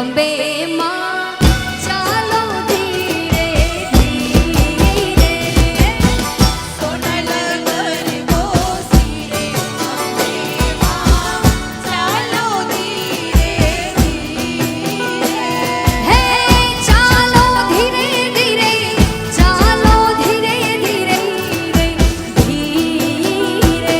અંબે માં ચાલો ધીરે ધીરે સોનલ ગરબો સિરે અંબે માં ચાલો ધીરે ધીરે હે ચાલો ધીરે ધીરે ચાલો ધીરે ધીરે ધીરે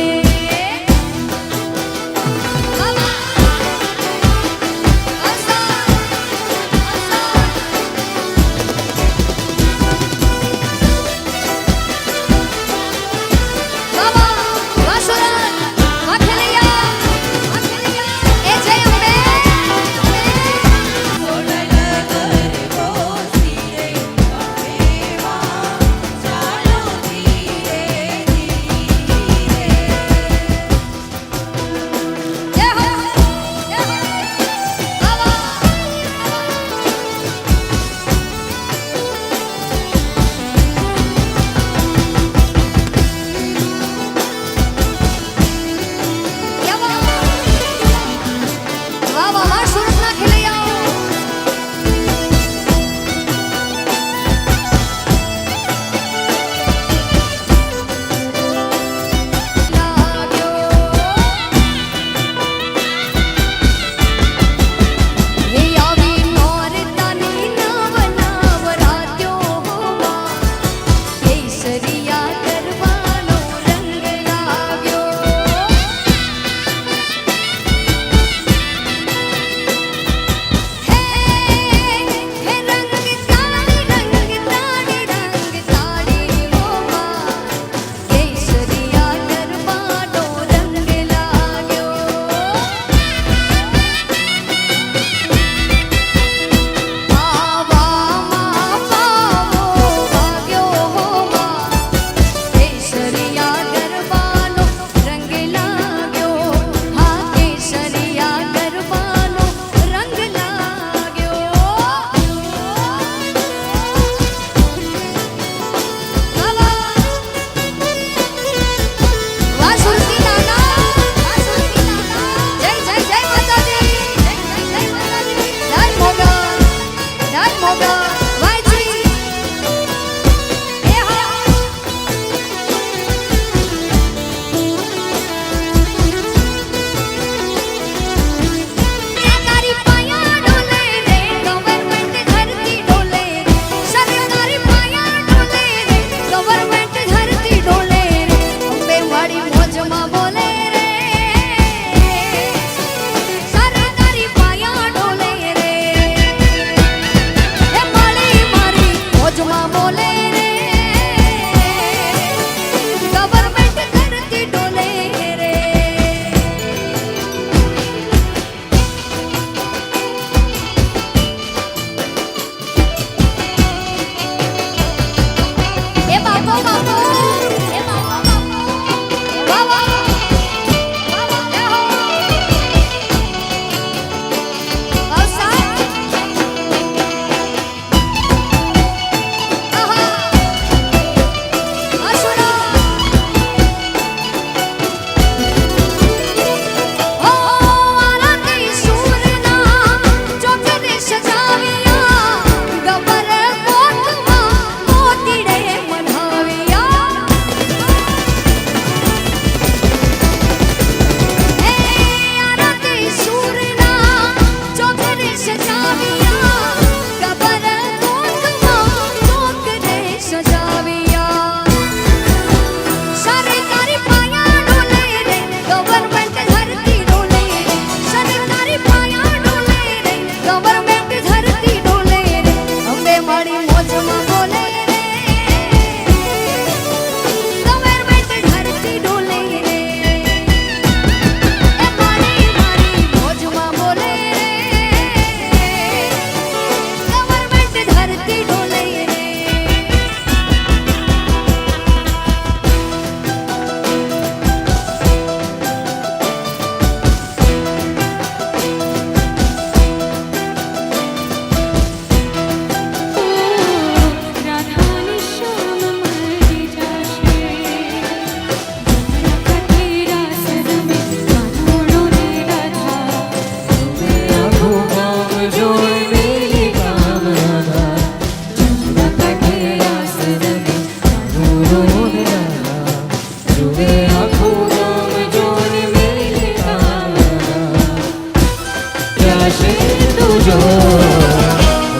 જાશે તુજો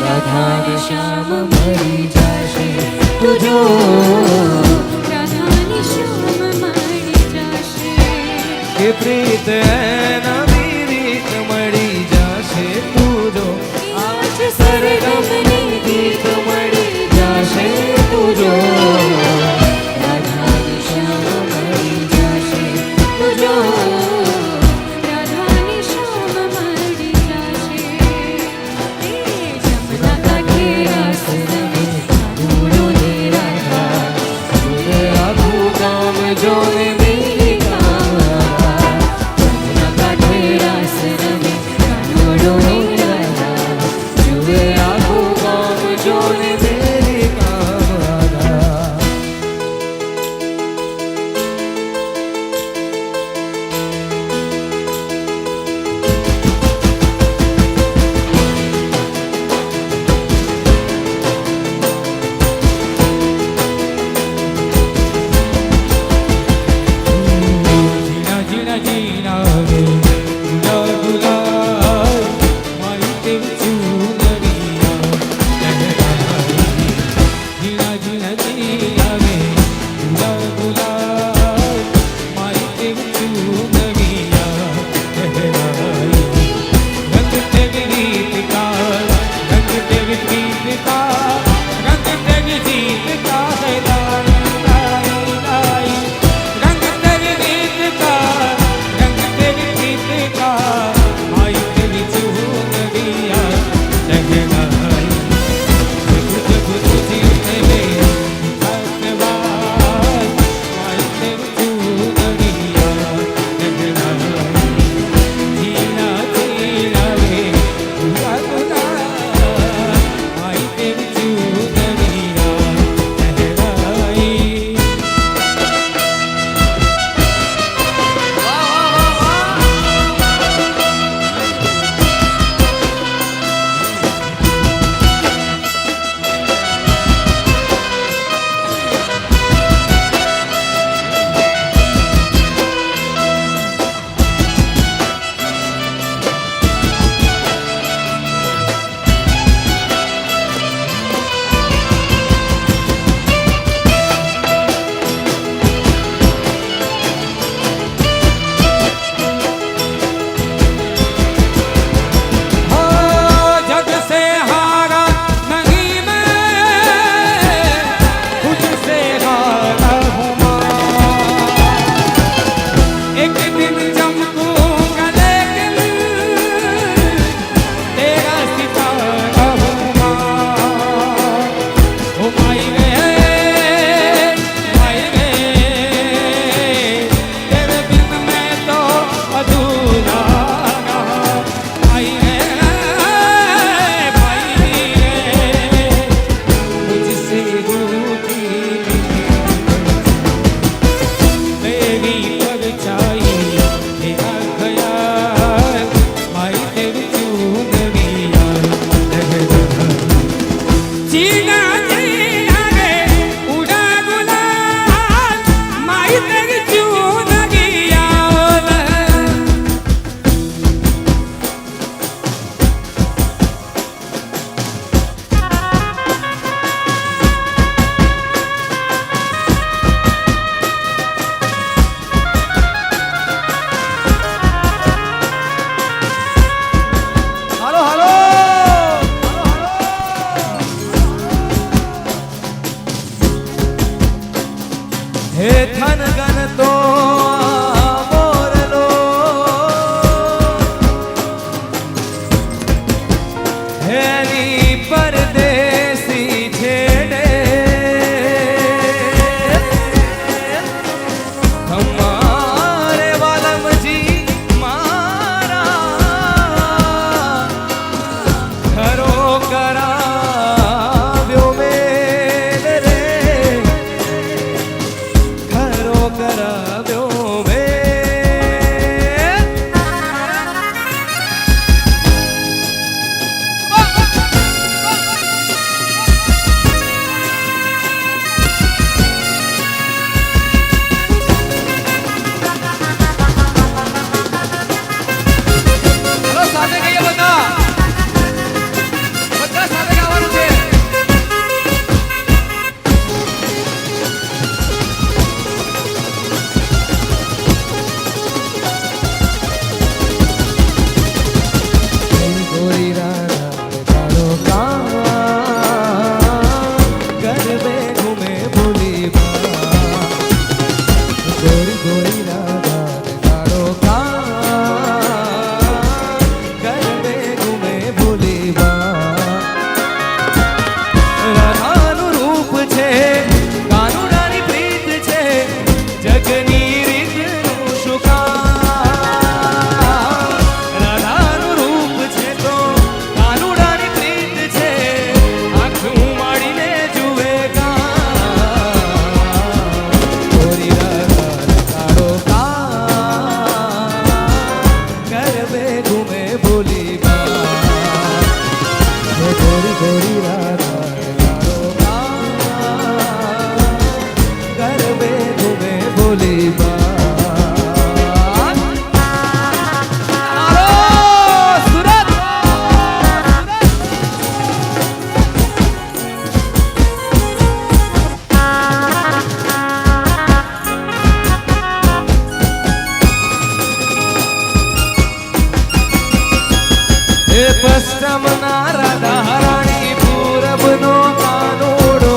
રાધાને શ્યામ મળી જાશે તુજો રાધાની શ્યામ મળી જશે કે પ્રીત એના રીત મળી જાશે તુજો આજ સરગમની ગીત મળી જાશે તુજો રાધાને શ્યામ મળી જાશે તુજો રાધાની શ્યામ મળી જશે એ જમના કાંઠે રાસ રમે કાનુડોને રાધા તુજે આખું ગામ જોને મેરી કામરા જમના કાંઠે રાસ રમે કાનુડોને રાધા જુએ આખું ગામ જોને મેરી કામરા જીણા જીણા જીણા રે ગુલાલ ગુલાલ મારી તેવ ચૂનરિયા લહેરાઈ જીણા જીણા જીણા રે ગુલાલ ગુલાલ મારી તેવ ચૂનરિયા લહેરાઈ રંગ તેવી રીત કા રંગ તેવી પ્રીત કા રંગ તેવી જીત કા હે લાઈ લાઈ લાઈ રંગ તેવી રીત કા રંગ તેવી પ્રીત કા માઈ તેવી ચૂનરિયા લહેરાઈ જગ જગ તુજી રે ધન્યવાદ માઈ તેવી ચૂનરિયા લહેરાઈ જીના જીના રે ગુલાલ ગુલાલ માઈ તેવી ચૂનરિયા લહેરાઈ हो जग से हारा नहीं मैं खुद से हारा हूँ माँ एक दिन चमकूंगा लेकिन तेरा सितारा हूँ माँ ओ माई रे तेरे बिन मैं तो अधूरा रहा माई रे मुझसे रूठी तेरी परछाई तेरा ख्याल माई तेरी चूनरिया लहराई जीना जीना रे उड़ा गुलाल माई तेरी चूनरिया હાલો હાલો હે થન ગન તો મોરલો હેની પરદેસી છેડે હમારે વાલમજી મારા ખરો કરાવ્યો મેલ રે ખરો કરાવ્યો મેલ હે પશ્ચિમના રાધા રાણી પૂરબનો કાનોડો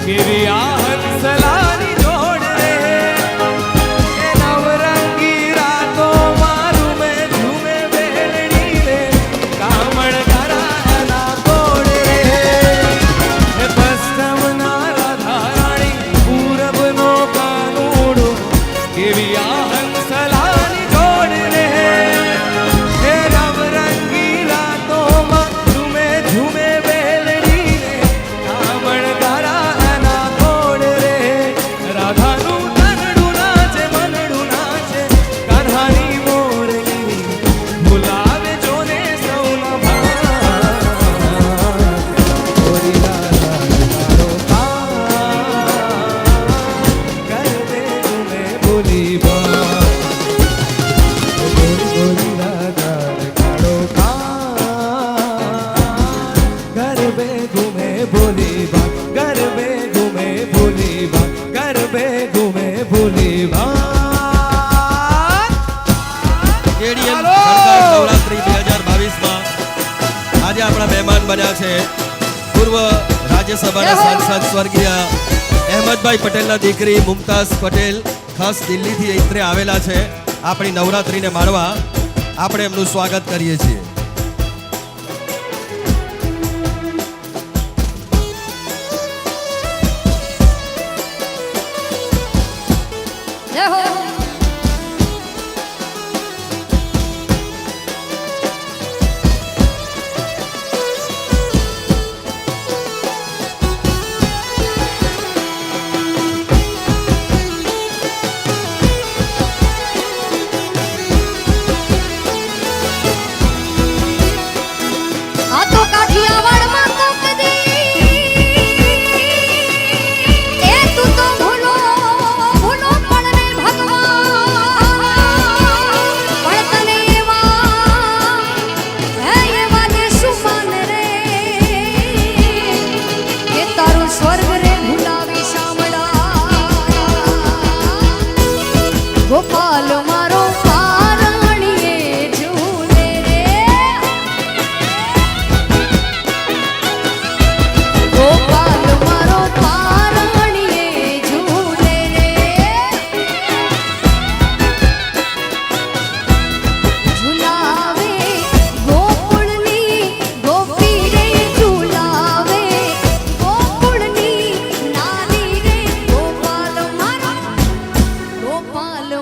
કેવી આ હંસલાની જોડ રે એ નવરંગી રાતો મારું મેં ઝૂમે બેલડી રે કામણ કરાના બોડ રે હે પશ્ચિમના રાધા રાણી પૂરબનો કાનોડો કેવી આ હંસલાની જોડ રે હે નવરંગી રાતોમાં ઝૂમે ઝૂમે બેલડી રે કામણ કરાના બોડ રે રાધાનું તનડું નાચે મનડું નાચે કન્હાની મોરલી ભૂલાવે જોને સૌના ભાર ગોરી રાધા તારો કર દે તુમે ભૂલી બા ગોરી રાધા તારો ગરબે ઘૂમે ભૂલી બા ગરબે ઘૂમે ભૂલી બા ગરબે ઘૂમે ભૂલી બા કેડીએમ સરકાર નવરાત્રી 2022 માં આજે આપણા મહેમાન બન્યા છે પૂર્વ રાજ્યસભાના સાંસદ સ્વર્ગીય અહેમદભાઈ પટેલના દીકરી મુમતાઝ પટેલ ખાસ દિલ્હીથી અહીંથી આવેલા છે આપણી નવરાત્રીને માણવા આપણે એમનું સ્વાગત કરીએ છીએ જય હો આ તો કાઠિયાવાડમાં કોક દી એ તું તો ભૂલો ભૂલો પણ રે ભગવાન પણ તને એવા દેશું માન રે કે તારું સ્વર્ગ રે ભૂલાવી શામળા ગોપાલ મારો પારણીએ ઝૂલે રે ગોપાલ મારો પારણીએ ઝૂલે રે ઝૂલાવે ગોકુળની ગોપી રે ઝૂલાવે ગોકુળની નાની રે ગોપાલ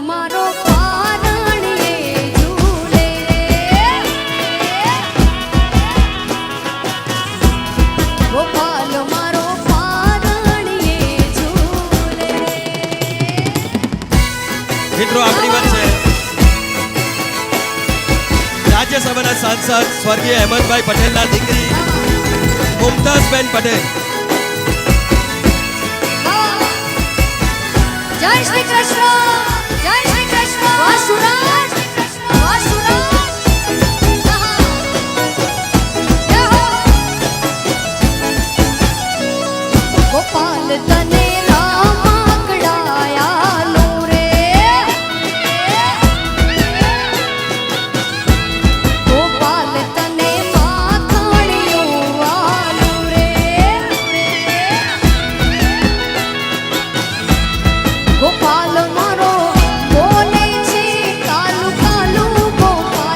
મારો પારણીએ ઝૂલે રે ગોપાલ મારો પારણીએ ઝૂલે રે મિત્રો આપણી વચ્ચે રાજ્યસભાના સાંસદ સ્વર્ગીય અહેમદભાઈ પટેલના દીકરી મુમતાઝબેન પટેલ જય શ્રી કૃષ્ણ જય શ્રી કૃષ્ણ વાહ સુરાજ વાહ સુરાજ જય હો ગોપાલ તને રામાકડાયાલો રે ગોપાલ તને માખણિયો વાલો રે ગોપાલ મારો બોલે છે કાલુ કાલુ ગોપાલ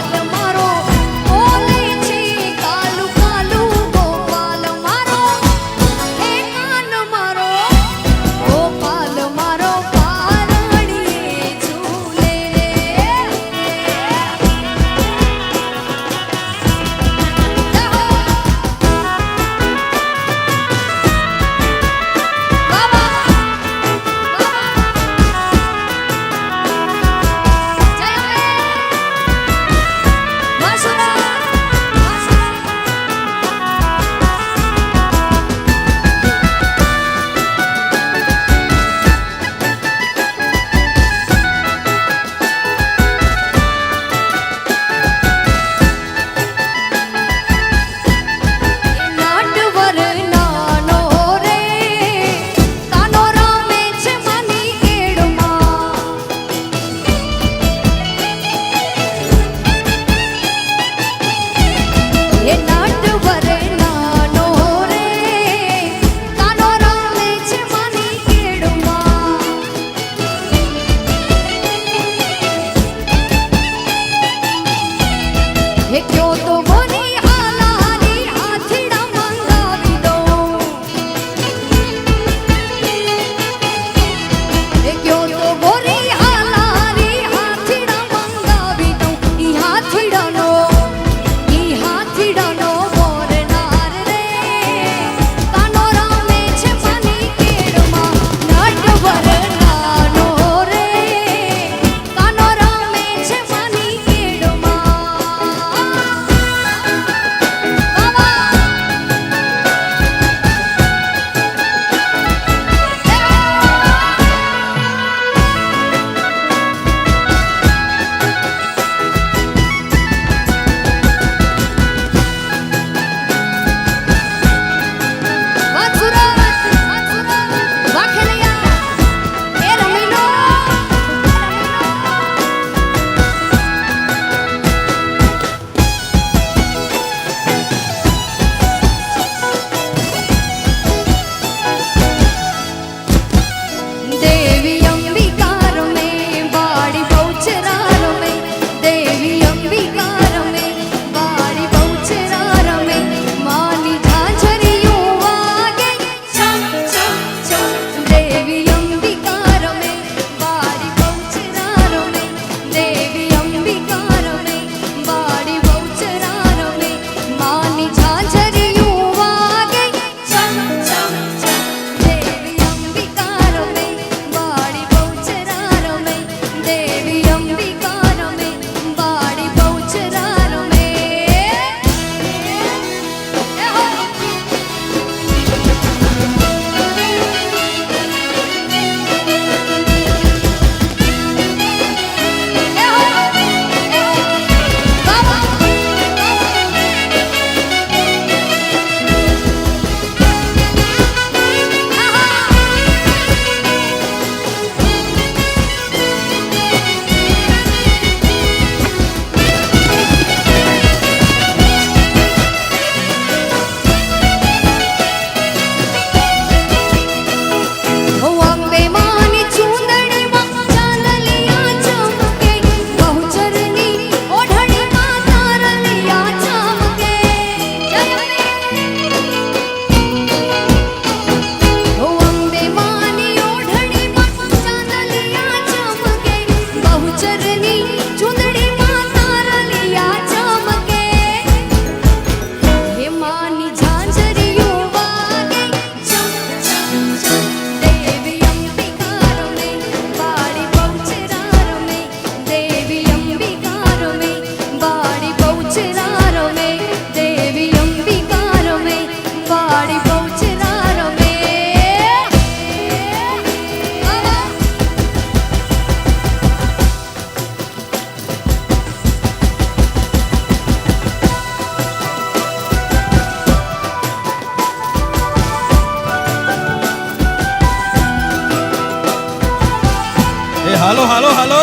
હાલો હાલો હાલો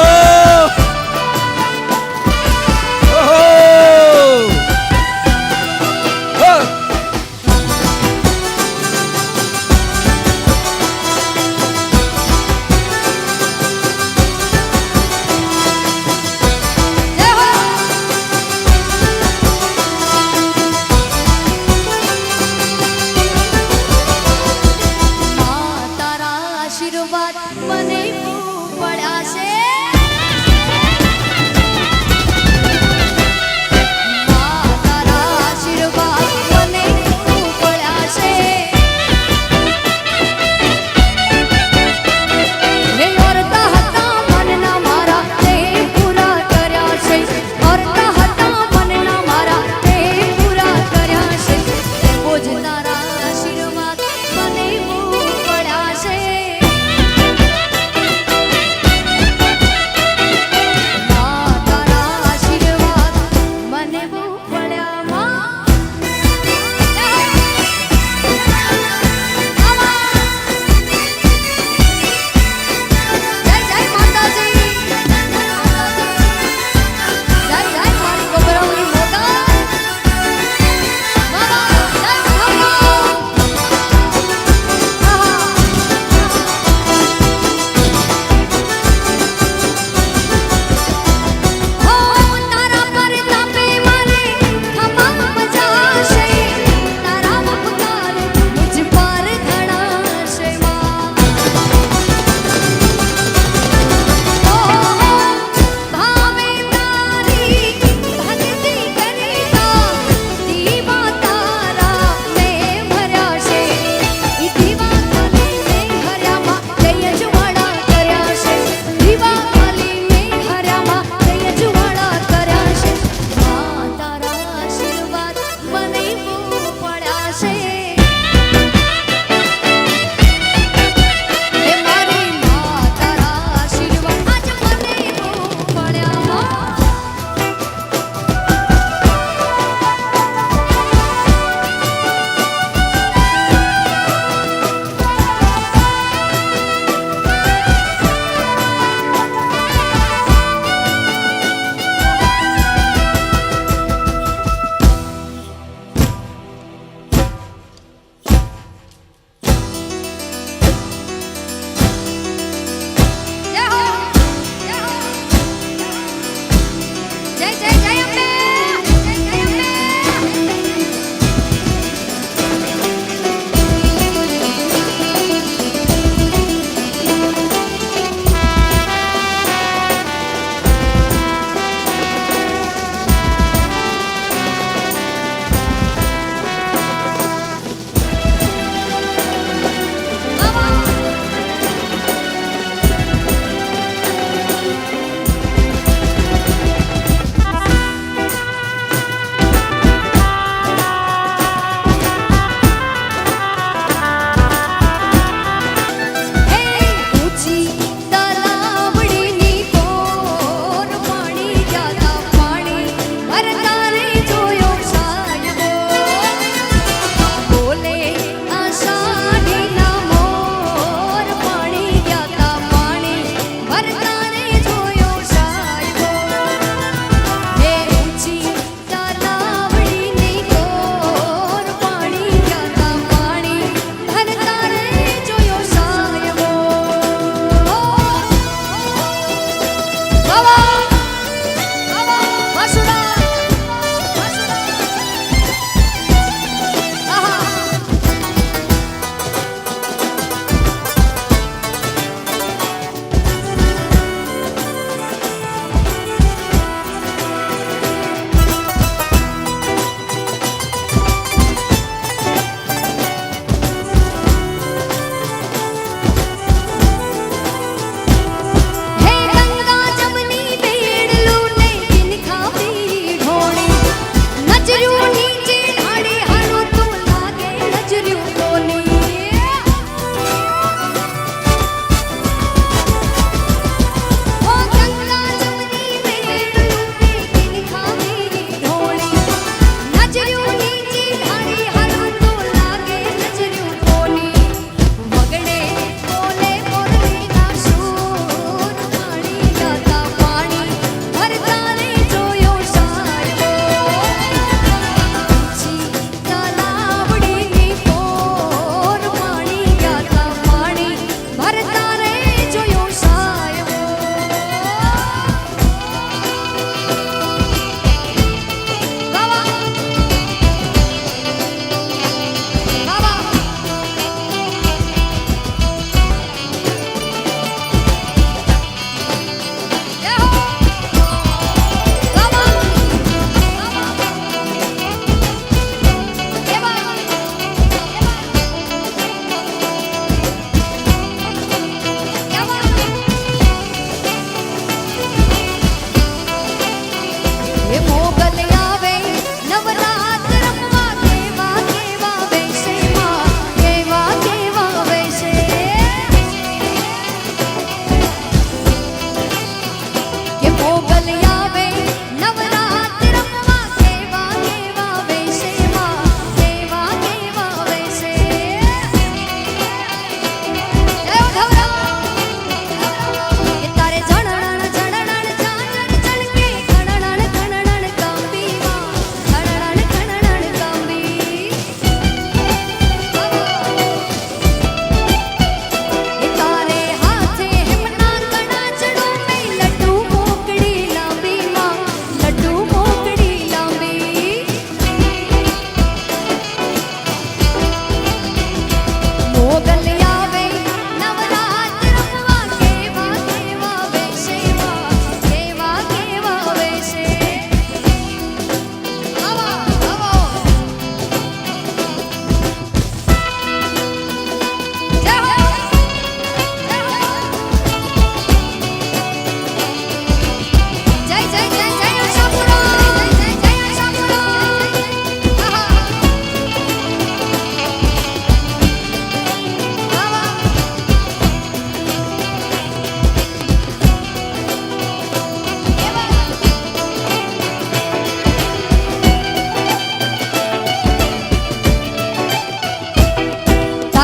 ઓહો! હો! જય હો માં તારા આશીર્વાદ મને ખૂબ પડ્યા છે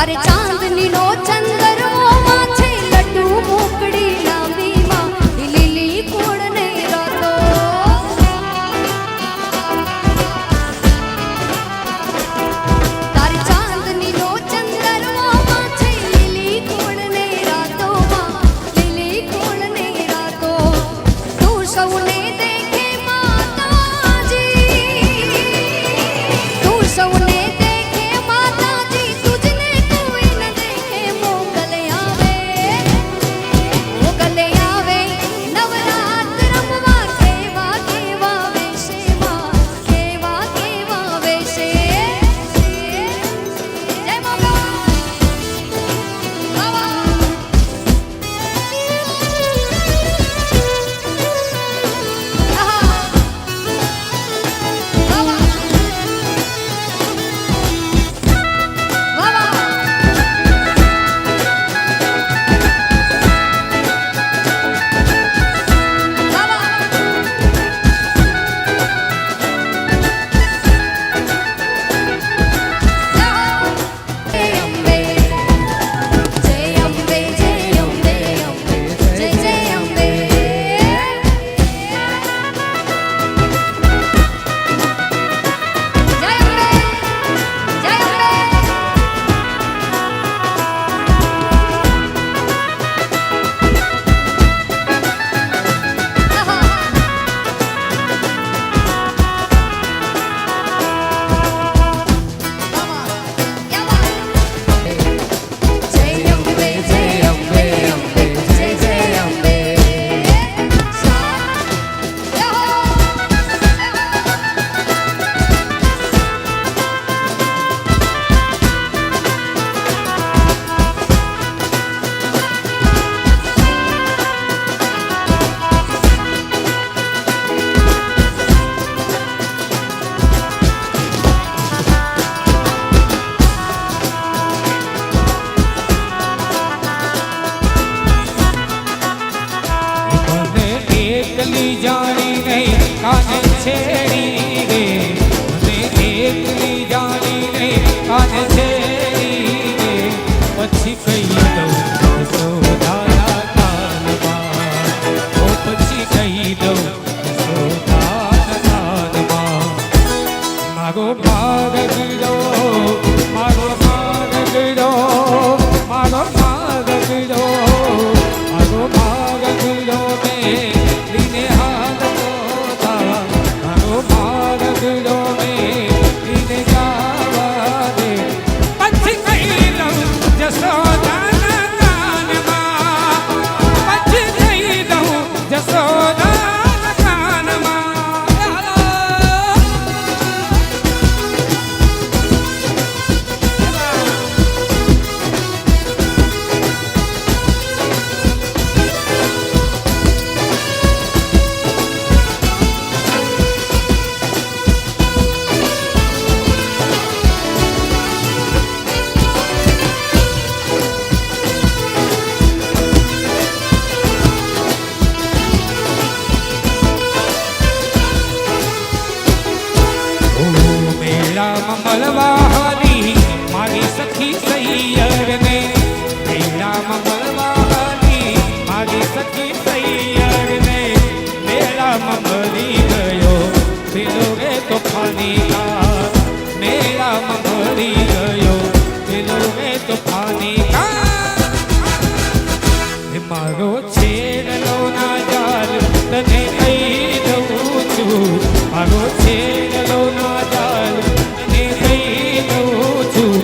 તારે ચાંદની નો ચંદરવો માથે લડ્ડુ મોકળી લાંબી માં લીલી કોણ ને રાતો તારે ચાંદની નો ચંદરવો માથે લીલી કોણ ને રાતો માં લીલી કોણ ને રાતો તું સૌને દેખે માતાજી તું સૌને દેખે માતાજી તુજને કોઈ ન દેખે મોગલ આવે નવરાત રમવા કેવા કેવા વેશે માં કેવા કેવા વેશે જય મોગલ મને એકલી જાણી નહીં કાને છેડી રે મને એકલી જાણી નહીં કાને છેડી રે પછી કહી દઉં યશોદાના કાનમાં ઓ પછી કહી દઉં યશોદાના કાનમાં મારો માગ ગીરો મારો માગ ગીરો મારો માગ ગીરો મારો માગ ગીરો મે લીને હાથ પોતા મારો માગ ગીરો મે લીને ગાવા દે પછી કહી દઉં યશોદાના કાનમાં પછી કહી દઉં યશોદાના કાનમાં મેળામાં મળવા હારી મારી સખી સૈયરને મેળામાં મળવા હારી મારી સખી સૈયરને મેળામાં મરી ગયો પેલો રે તોફાની કાર મેળામાં મરી ગયો પેલો રે તોફાની કાર મારો છેડલો ના જાલ તને કહી દઉં છું મારો છેડલો ના જાલ તને કહી દઉં છું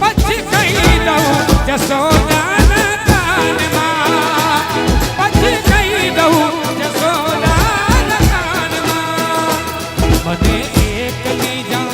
પછી કહી દઉં યશોદાના કાનમાં પછી કહી દઉં યશોદાના કાનમાં મને એકલી જા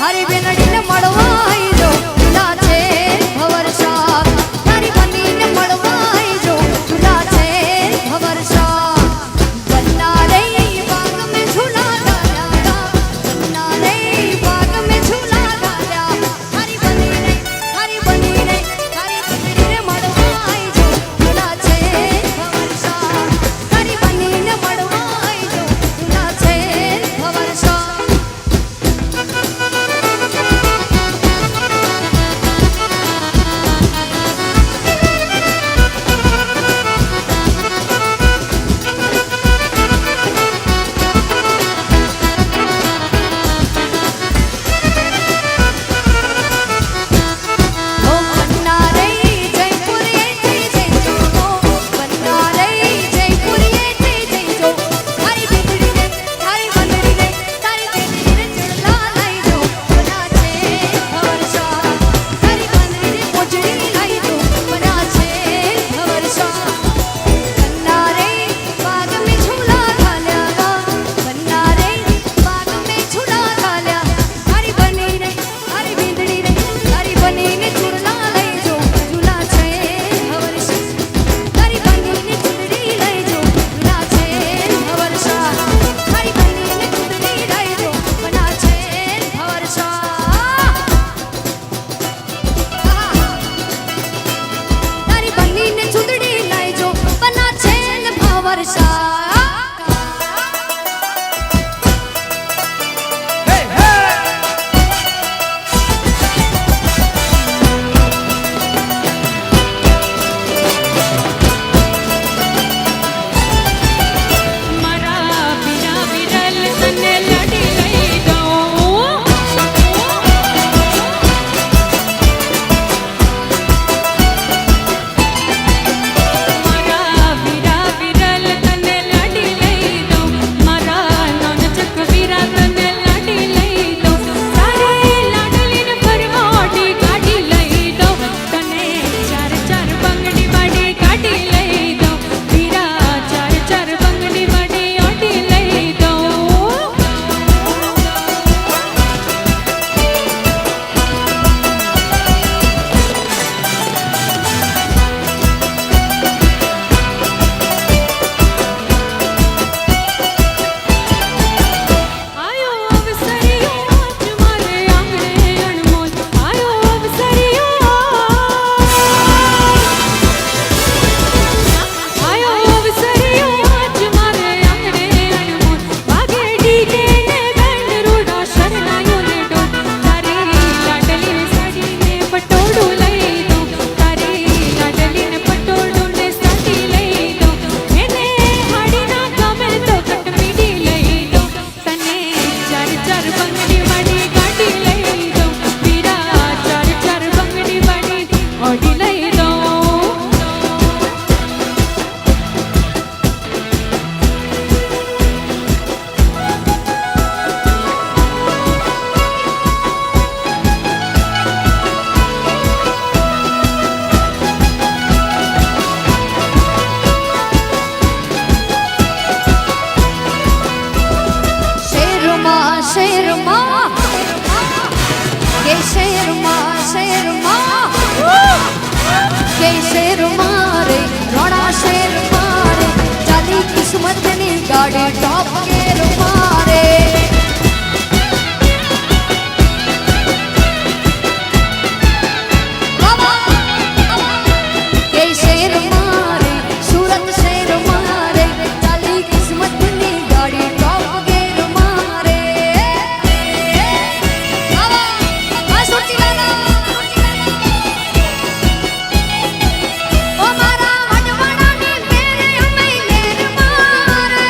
મારી બેનડીને મળવા આવી જો ઝૂલા છે ભવરસા તારી બનીને મળવા આવી જો ઝૂલા છે ભવરસા બન્ના રે બાગ મેં ઝૂલા ડાલ્યા બન્ના રે બાગ મેં ઝૂલા ડાલ્યા તારી બનીને મળવા આવી જો ઝૂલા છે ભવરસા તારી બનીને મળવા આવી જો ઝૂલા છે ભવરસા ઓ બન્ના રે જયપુરીએથી જઈજો બન્ના રે જયપુરીએથી જઈજો તારી બેનડીને તારી બંદડીને તારી બેનડીને ચડલા લઈજો બના છે ભવરસા તારી બંદડીને મોજડી લઈજો બના છે ભવરસા બન્ના રે બાગ મેં ઝૂલા ઝાલ્યા બન્ના રે બાગ મેં ઝૂલા ઝાલ્યા તારી બનીને તારી બેનડીને તારી બનીને ચૂરલા લઈજો ઝૂલા છે ભવરસા તારી બનીને ચૂરડી લઈજો ઝૂલા છે ભવરસા તારી બનીને ચૂરડી લઈજો બના છે ભવરસા તારી બનીને ચૂંદડી લઈજો બના છે ને ભવરસા મારા બીરા વિરલ તને લડી લઈ દઉં મારા બીરા વિરલ તને લડી લઈ દઉં મારા નોનચક વીરા તને લડી લઈ દઉં તારે લાડલીને ફરવાડી કાઢી લઈ દઉં તને ચાર ચાર બંગડી વાડી કાઢી લઈ દઉં વીરા ચાર ચાર બંગડી વાડી ઓઢી લઈ દઉં આયો અવસરિયો આજ મારે આંગણે અણમોલ આયો અવસરિયો આયો અવસરિયો આજ મારે આંગણે અણમોલ વાગે ડીજે ને બેન્ડ રૂડા શરણાયો ને ડોલ તારી લાડલીને સાડીને પટોળું લઈ દઉં તારી લાડલીને પટોળું ને સાડી લઈ દઉં એને હાડીના ગમે તો કટમીડી લઈ દઉં તને ચાર ચાર બંગડી વાળી ગાડી લઈ દઉં વીરા ચાર ચાર બંગડી વાળી ઓઢી લઈ દઉં શેરમાં શેરમાં કે શેરમાં શેરમાં કે શેરમાં રે રોણા શેરમાં રે ચાલી કિસ્મતની ગાડી ટોપ ગેરમાં રે કે શેરમાં રે સુરત શેરમાં રે ચાલી કિસ્મતની ગાડી ટોપ ગેરમાં રે આ સુચિલાના ઓ મારા વડવાડાની મેરે અમે મેર મારે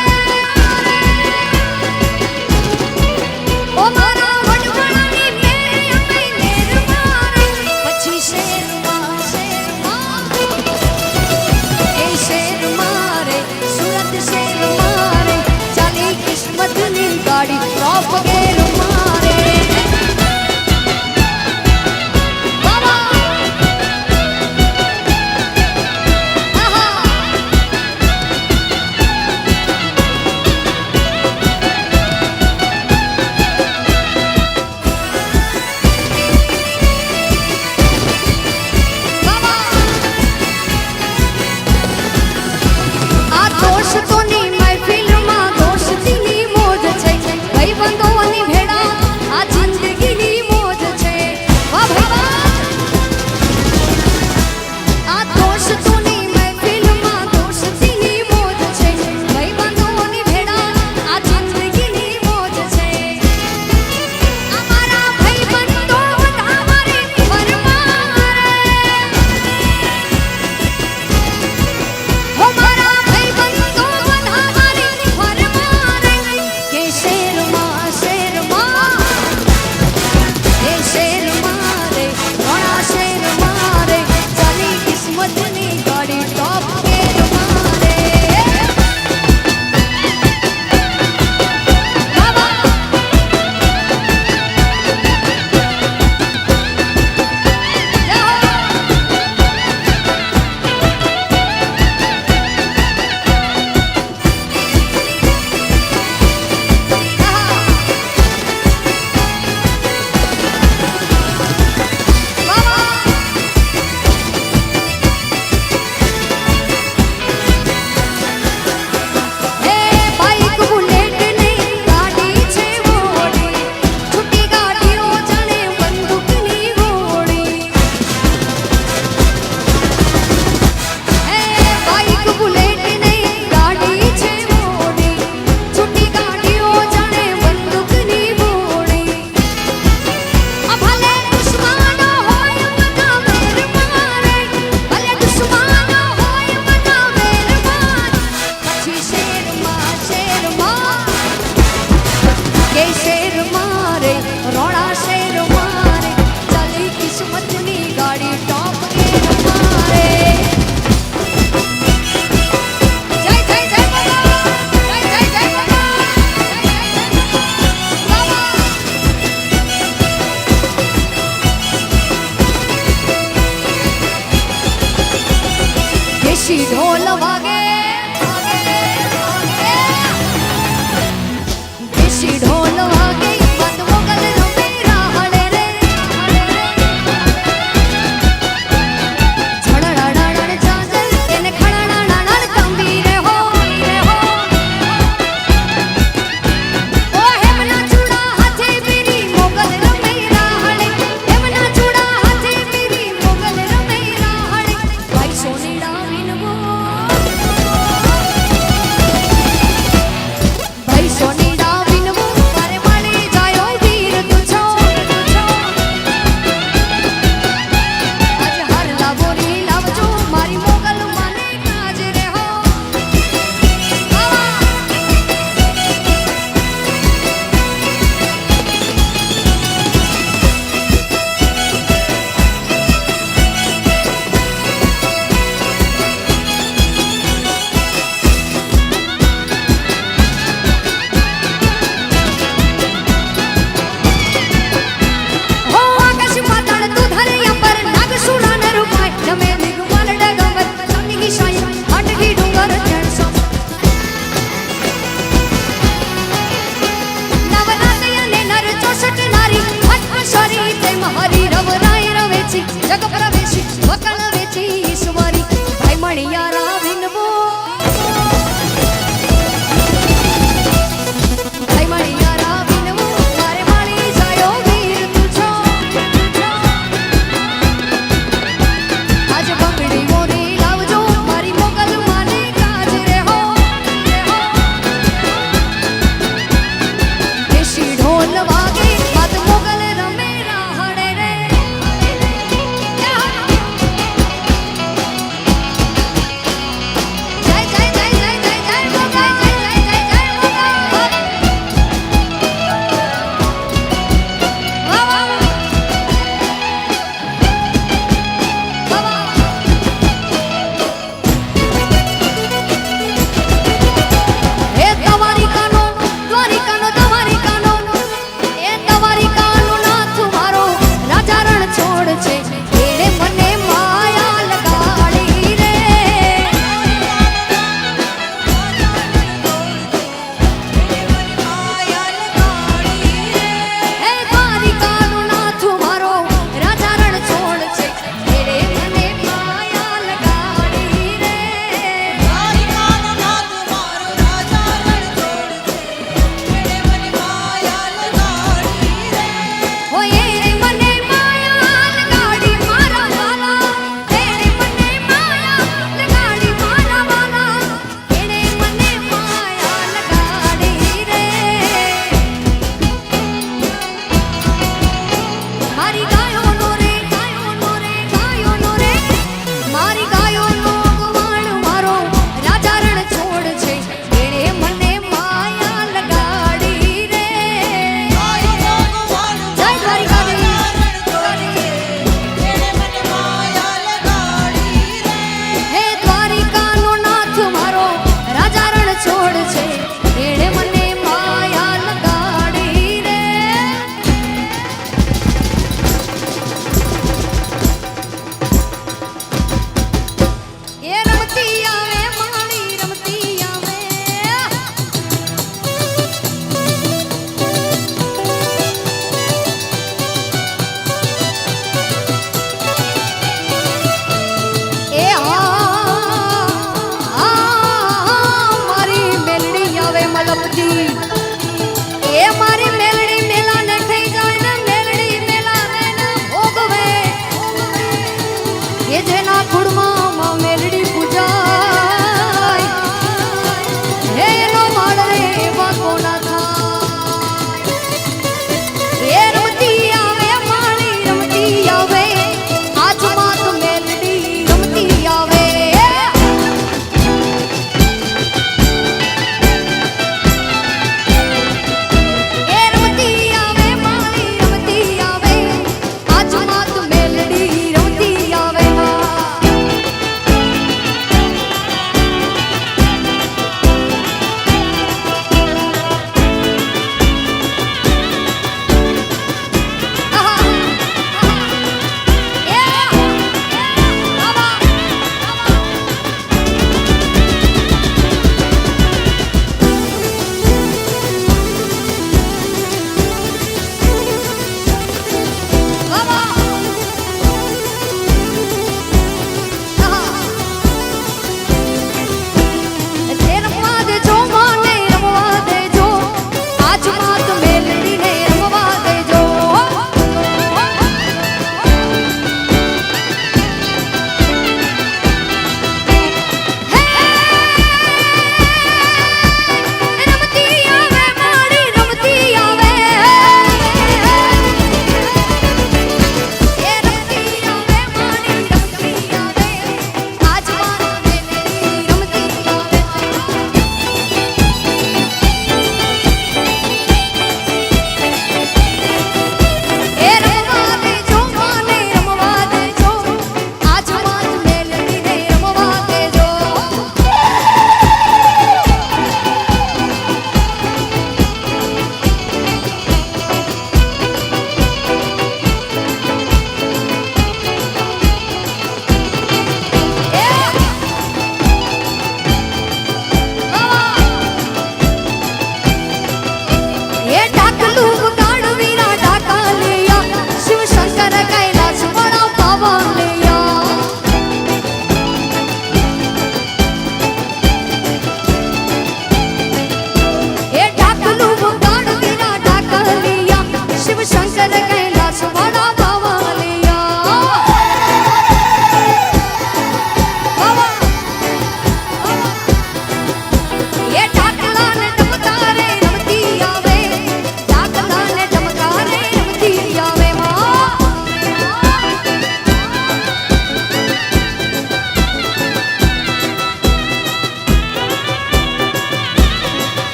મારે રોણા શેર મારે ચાલી કિસ્મતની ગાડી ટોપ ગેર મારે જય જય જય ભગવાન જય જય જય ભગવાન જય જય જય ભગવાન દેશી ઢોલ વાગે દેશી ઢોલ વાગે બંધ મોગલ રમે રાહ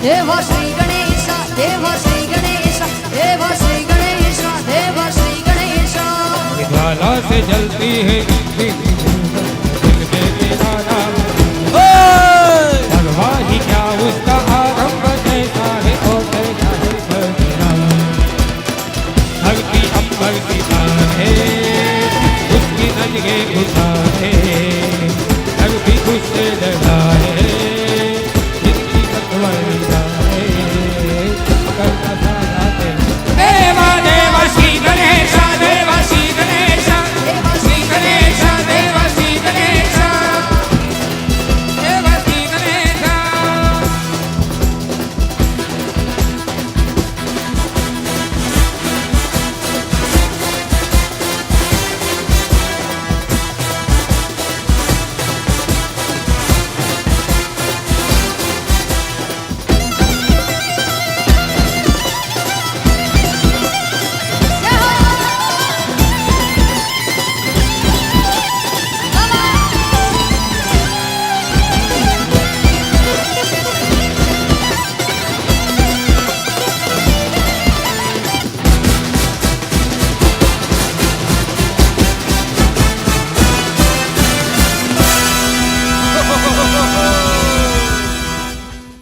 દેવ શ્રી ગણેશ દેવ